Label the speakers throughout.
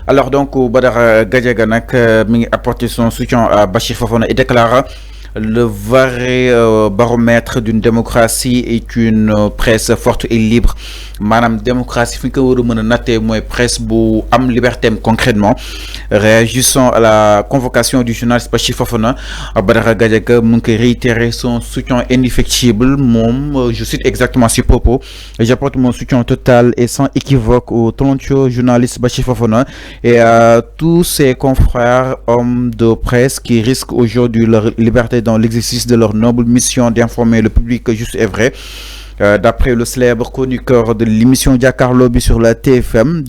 Speaker 1: Alors donc Badara Gadiaga nak mi ngi apporter son soutien à Bachir Fofana et déclare le vrai baromètre d'une démocratie est une presse forte et libre. Madame démocratie fi ko wara mëna naté moy presse bu am liberté concrètement. Réagissant à la convocation du journaliste Bachir Fofana, Badara Gadiaga mu ngi réitérer son soutien indéfectible mom je cite exactement ses propos. J'apporte mon soutien total et sans équivoque au talentueux journaliste Bachir Fofana et à tous ses confrères hommes de presse qui risquent aujourd'hui leur liberté dans l'exercice de leur noble mission d'informer le public juste et vrai. D'après le célèbre chroniqueur de l'émission Jàkkaarloo bi sur la TFM,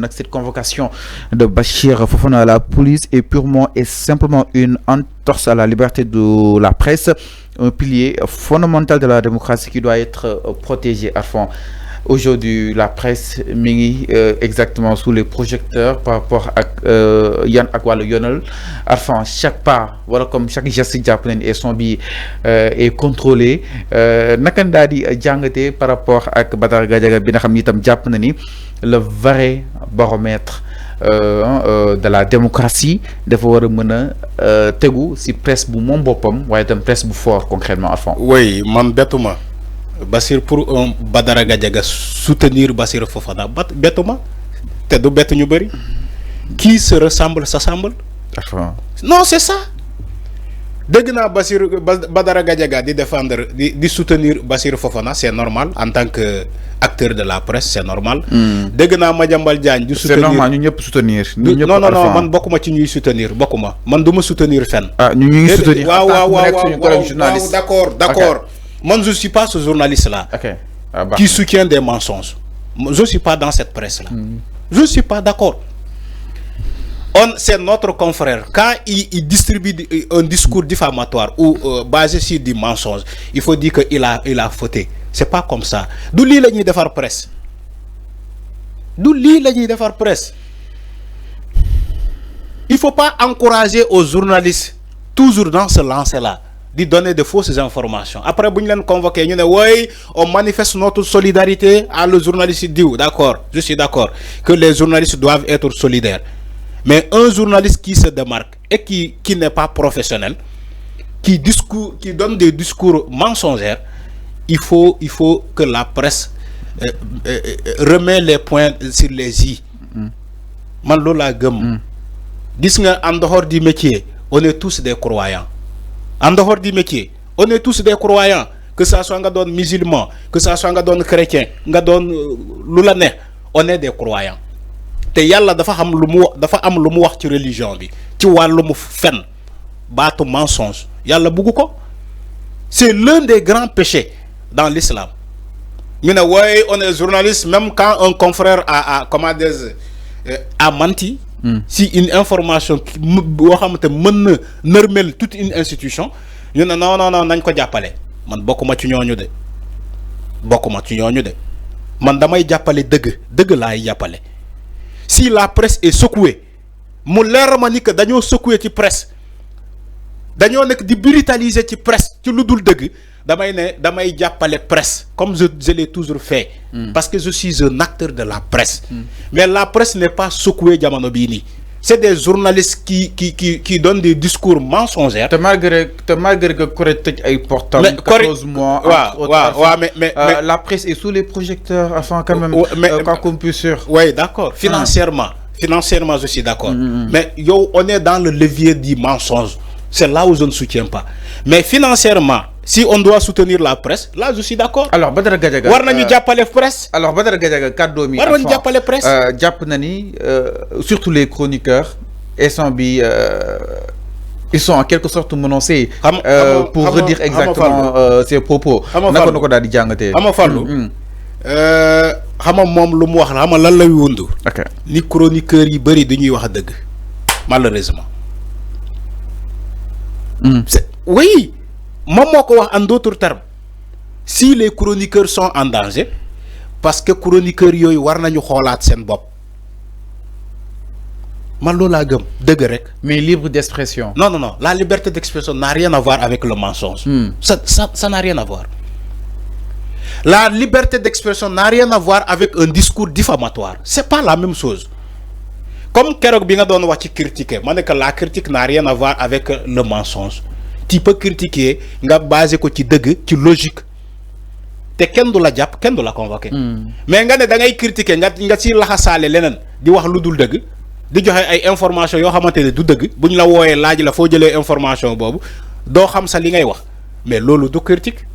Speaker 1: cette convocation de Bachir Fofana à la police est purement et simplement une entorse à la liberté de la presse, un pilier fondamental de la démocratie qui doit être protégé à fond. Aujourd'hui, la presse mi exactement sous les projecteurs par rapport à Yann ak wàllu yoonal enfin chaque pas voilà comme chaque geste jàpp nañ et son bi est contrôlé naka daal di jàngatee par rapport ak Badara Gadiaga bi nga xam ni itam jàpp na ni le vrai baromètre de la démocratie dafa war a mën a tegu si presse bu moom boppam waaye itam presse bu fort concrètement à fond.
Speaker 2: Oui man bettuma Bassir pour un Badara Gadiaga soutenir Bassir Fofana bettuma te du bett ñu bëri qui se ressemble s'assemble. Non c'est ça dégg naa Badara Gadiaga di défendre di soutenir Bassir Fofana c'est normal en tant que acteur de la presse c'est normal. dégg naa Madiambal Diagne di soutenir
Speaker 1: c'est normal ñu ñëpp soutenir.
Speaker 2: non man bokkuma ci ñuy soutenir bokkuma man du ma soutenir fenn.
Speaker 1: ah ñu ngi soutenir.
Speaker 2: waaw d'accord. Moi, je ne suis pas ce journaliste-là qui soutient des mensonges. Je ne suis pas dans cette presse-là. Je ne suis pas d'accord. C'est notre confrère. Quand il distribue un discours diffamatoire ou basé sur des mensonges, il faut dire qu'il a fauté. C'est pas comme ça. D'où l'île de faire presse. D'où l'île de faire presse. Il ne faut pas encourager aux journalistes toujours dans ce lancer-là de donner de fausses informations. Après, vous nous convoqué, oui, on manifeste notre solidarité à le journaliste dit, d'accord, je suis d'accord que les journalistes doivent être solidaires. Mais un journaliste qui se démarque et qui n'est pas professionnel, qui donne des discours mensongers, il faut que la presse remet les points sur les i. Man lola gëm. Dis nga en dehors du métier, on est tous des croyants. En dehors du métier, on est tous des croyants, que ça soit un musulman, que ça soit un chrétien, on est des croyants. Te yalla dafa am lu mu wax ci religion bi ci walu mu fen baatu mensonge yalla bugu ko. C'est l'un des grands péchés dans l'islam. Ouais, on est journaliste même quand un confrère a menti. Si une information qui mën normale toute une institution, non nañ ko jappalé man bokuma ci ñooñu de man damay jappalé deug laay jappalé. Si la presse est secouée mu leer ma ni que dañoo secouer ci presse dañoo nek di brutaliser ci presse ci luddul deug damay jappalé presse comme je l'ai toujours fait parce que je suis un acteur de la presse. Mais la presse n'est pas secouée jamono bi ni. C'est des journalistes qui donnent des discours mensongers.
Speaker 1: Malgré que Corée tëj ay portam 14 mois.
Speaker 2: Mais
Speaker 1: la presse est sous les projecteurs enfin quand même. Quoi qu'on puisse dire.
Speaker 2: Oui, d'accord. Financièrement, je suis d'accord. Mais on est dans le levier du mensonge. C'est là où je ne soutiens pas. Mais financièrement, si on doit soutenir la presse, là je suis d'accord.
Speaker 1: Alors Badara Gadiaga
Speaker 2: war nañu jappalé presse.
Speaker 1: Alors Badara Gadiaga kàddu mi
Speaker 2: war nañu jappalé presse.
Speaker 1: Japp na ni surtout les chroniqueurs ils sont en quelque sorte menacés pour redire exactement ses propos. Naka nako dal di jangaté.
Speaker 2: Ama fallu. Xama mom lu mu wax xama lan lay wundu. Ni chroniqueurs yi bari dañuy wax deug. Malheureusement. Oui. En d'autres termes, si les chroniqueurs sont en danger, parce que les chroniqueurs yoy war nañu xolaat sen bop. Man lola gëm deug rek.
Speaker 1: Mais libre d'expression.
Speaker 2: Non, la liberté d'expression n'a rien à voir avec le mensonge. Ça n'a rien à voir. La liberté d'expression n'a rien à voir avec un discours diffamatoire. C'est pas la même chose. comme keroog bi nga doon wax ci critiquer ma ne que la critique n'a rien à voir avec le mensonge tu peux critiquer nga basé ko ci dëgg ci logique te kenn du la jàpp kenn du la convoqué mais nga ne da ngay critiquer nga ci laxasaale leneen di wax lu dul dëgg di joxe ay information yoo xamante ne du dëgg bu ñu la wooyee laaj la foo jëlee information boobu doo xam sa li ngay wax mais loolu du critique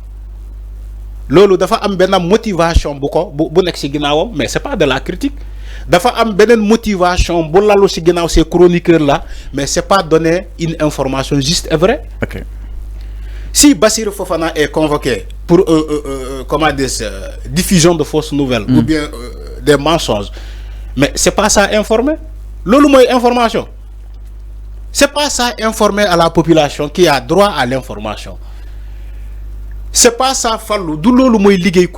Speaker 2: loolu dafa am benn motivation bu ko bu nekk ci ginnaawam mais c'est pas de la critique dafa am beneen motivation bu lalu ci ginnaaw ces chroniqueurs là mais c'est pas donner une information juste et vraie.
Speaker 1: Ok.
Speaker 2: Si Bassirou Fofana est convoqué pour comment dire diffusion de fausses nouvelles ou bien des mensonges mais c'est pas ça informer loolu mooy information c'est pas ça informer à la population qui a droit à l'information c'est pas ça fallu du loolu mooy liggéey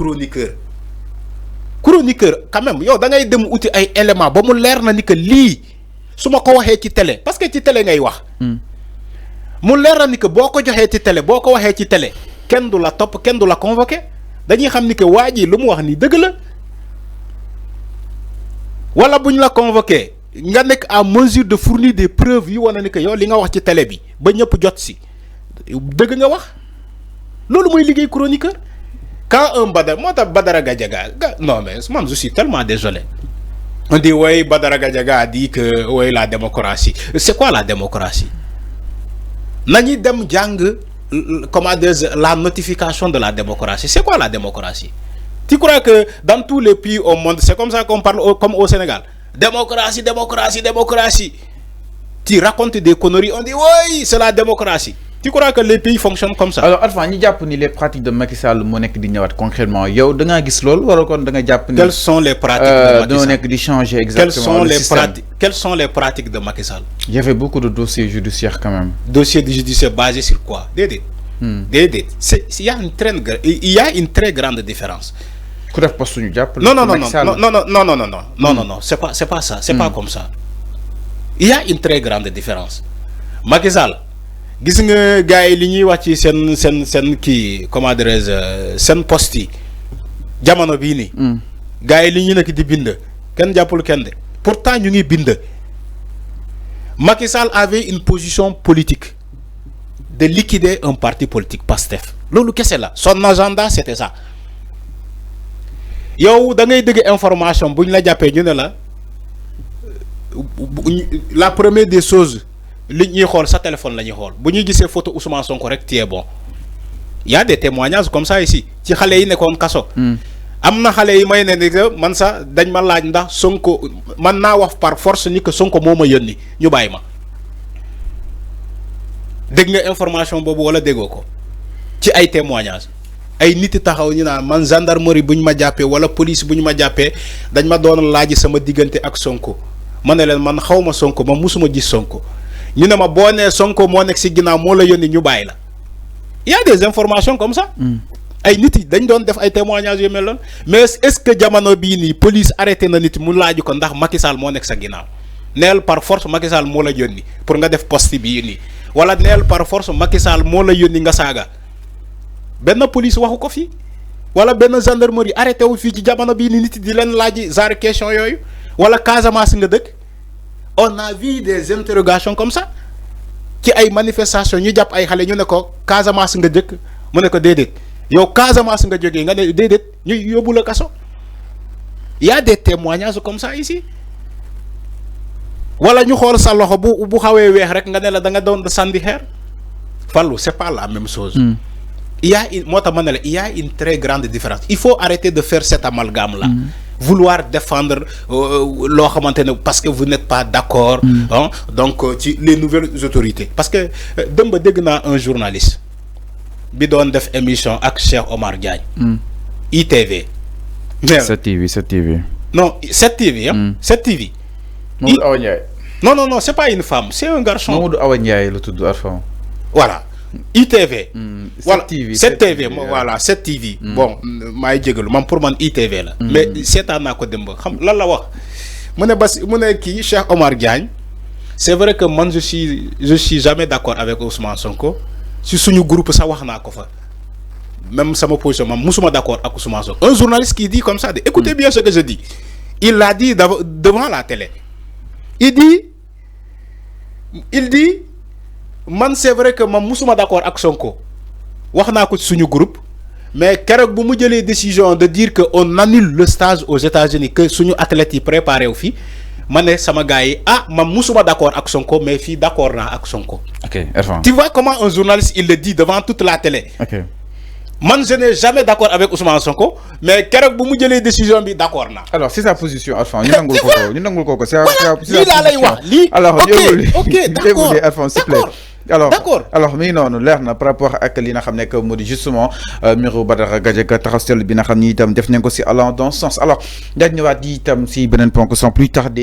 Speaker 2: chroniqueur quand même yow da ngay dem uti ay éléments ba mu leer na ni que lii su ma ko waxee ci télé parce que ci télé ngay wax mu leer na ni que boo ko joxee ci télé boo ko waxee ci télé kenn du la topp kenn du la convoqué dañuy xam ni que waa ji lu mu wax ni dëgg la wala bu ñu la convoqué nga nekk à mesure de fournir des preuves yi wane ni que yow li nga wax ci télé bi ba ñëpp jot si dëgg nga wax loolu mooy liggéey chroniqueur quand un Badara Gadiaga non mais man je suis tellement désolé on dit oui Badara Gadiaga a dit que oui la démocratie c'est quoi la démocratie nañu dem jàng comment dire la notification de la démocratie c'est quoi la démocratie tu crois que dans tous les pays au monde c'est comme ça qu'on parle comme au Sénégal démocratie tu racontes des conneries on dit oui c'est la démocratie. Tu crois que les pays fonctionnent comme ça?
Speaker 1: Alors, Alpha, ni jàpp ni les pratiques de Macky Sall moo nekk di ñëwaat concrètement yow da ngaa gis loolu wala kon da nga jàpp ni.
Speaker 2: Quelles sont les pratiques de Macky Sall?
Speaker 1: doo nekk di changer exactement le système.
Speaker 2: Quelles sont les pratiques de Macky Sall?
Speaker 1: Il y avait beaucoup de dossiers judiciaires quand même.
Speaker 2: Dossiers judiciaires basés sur quoi? Déedéet. Déedéet. Il y a une très grande différence.
Speaker 1: Ku def poste ñu jàpp.
Speaker 2: Non, c'est pas ça. C'est pas comme ça. Il y a une très grande différence. Macky Sall. Gis nga gars yi li ñuy wax ci seen kii comment dirais-je seen poste yi jamono bii nii. gars yi li ñu nekk di bind kenn jàppul kenn de pourtant ñu ngi bind. Macky Sall avait une position politique de liquider un parti politique Pastef loolu kese la son agenda c'était ça yow da ngay dégg information bu ñu la jàppee ñu ne la première des choses. li ñuy xool sa téléphone la ñuy xool bu ñuy gisee photo Ousmane Sonko rek tu es bon y a des témoignages comme ça ici ci xale yi nekkoon kaso. am na xale yi may ne ni que man sax dañ ma laaj ndax Sonko man naa wax par force ni que Sonko moo ma yónni ñu bàyyi ma dégg nga information boobu wala déggoo ko ci ay témoignages ay nit taxaw ñu naan man gendarmerie bu ñu ma jàppee wala police bu ñu ma jàppee dañ ma doon laaj sama diggante ak Sonko ma ne leen man xaw ma Sonko ma musuma gis Sonko. ñu ne ma boo nee Sonko moo nekk ci ginnaaw moo la yónni ñu bàyyi la y a des informations comme ça. ay nit yi dañ doon def ay témoignages yu mel noonu mais est-ce que jamono bii nii police arrêté na nit mu laaju ko ndax Macky Sall moo nekk sa ginnaaw neel par force Macky Sall moo la yónni pour nga def poste bii nii wala neel par force Macky Sall moo la yónni nga saaga benn police waxu ko fii wala benn gendarmerie arrêté wu fii ci jamono bii nii nit di leen laaj genre question yooyu wala Casamance nga dëkk. On a vu des interrogations comme ça ci ay manifestations ñu jàpp ay xale ñu ne ko Casamance nga dëkk mu ne ko déedéet yow Casamance nga jógee nga ne déedéet ñu yóbbu la kaso. Y a des témoignages comme ça ici wala ñu xool sa loxo bu xawee weex rek nga ne la da nga doon sànni xeer Fallou c'est pas la même chose. Il y a moo tax ma ne la il y a une très grande différence il faut arrêter de faire cet amalgame là. Vouloir défendre loo xamante ne parce que vous n'êtes pas d'accord. Hein, donc ci les nouvelles autorités parce que dëmb dégg naa un journaliste bi doon def émission ak Cheikh Omar Diagne. ITV.
Speaker 1: 7TV.
Speaker 2: Non 7TV hein. 7TV.
Speaker 1: Mamadou Awa Ndiaye.
Speaker 2: Non c'est pas une femme c'est un garçon.
Speaker 1: Mamadou Awa Ndiaye la tudd Alpha.
Speaker 2: Voilà. ITV. Voilà
Speaker 1: 7TV
Speaker 2: voilà 7TV. Bon maay jégalu man pour man ITV la. mais seetaan naa ko démb xam lan la wax mu ne kii Cheikh Omar Diagne c'est vrai que man je suis jamais d'accord avec Ousmane Sonko si suñu groupe sax wax naa ko fa même sama position man musuma d'accord ak Ousmane Sonko. Un journaliste qui dit comme ça écoutez bien ce que je dis il l'a dit devant la télé il dit man c'est vrai que man musuma d'accord ak Sonko wax naa ko ci suñu groupe mais keroog bu mu jëlee décision de dire que on annule le stage aux États-Unis que suñu athlètes yi préparé wu fi ma ne sama gars yi man musuma d'accord ak Sonko mais fii d'accord naa ak Sonko.
Speaker 1: Ok, Erfan.
Speaker 2: Tu vois comment un journaliste il le dit devant toute la télé.
Speaker 1: Ok.
Speaker 2: Man je n'ai jamais d'accord avec Ousmane Sonko mais keroog bu mu jëlee décision bi d'accord naa.
Speaker 1: Alors c'est sa position Erfan ñu nangul ko c'est
Speaker 2: lii laa lay wax lii.
Speaker 1: Alors
Speaker 2: ok d'accord
Speaker 1: Erfan s'il te plaît.
Speaker 2: D'accord.
Speaker 1: Alors mi noonu leer na par rapport ak li nga xam ne que moo di justement Mirou Badara Gadiaga taxaw bi nga xam ni itam def nañ ko si allant dans ce sens alors dañ ñëwaat di itam si beneen ponk sans plus tarder.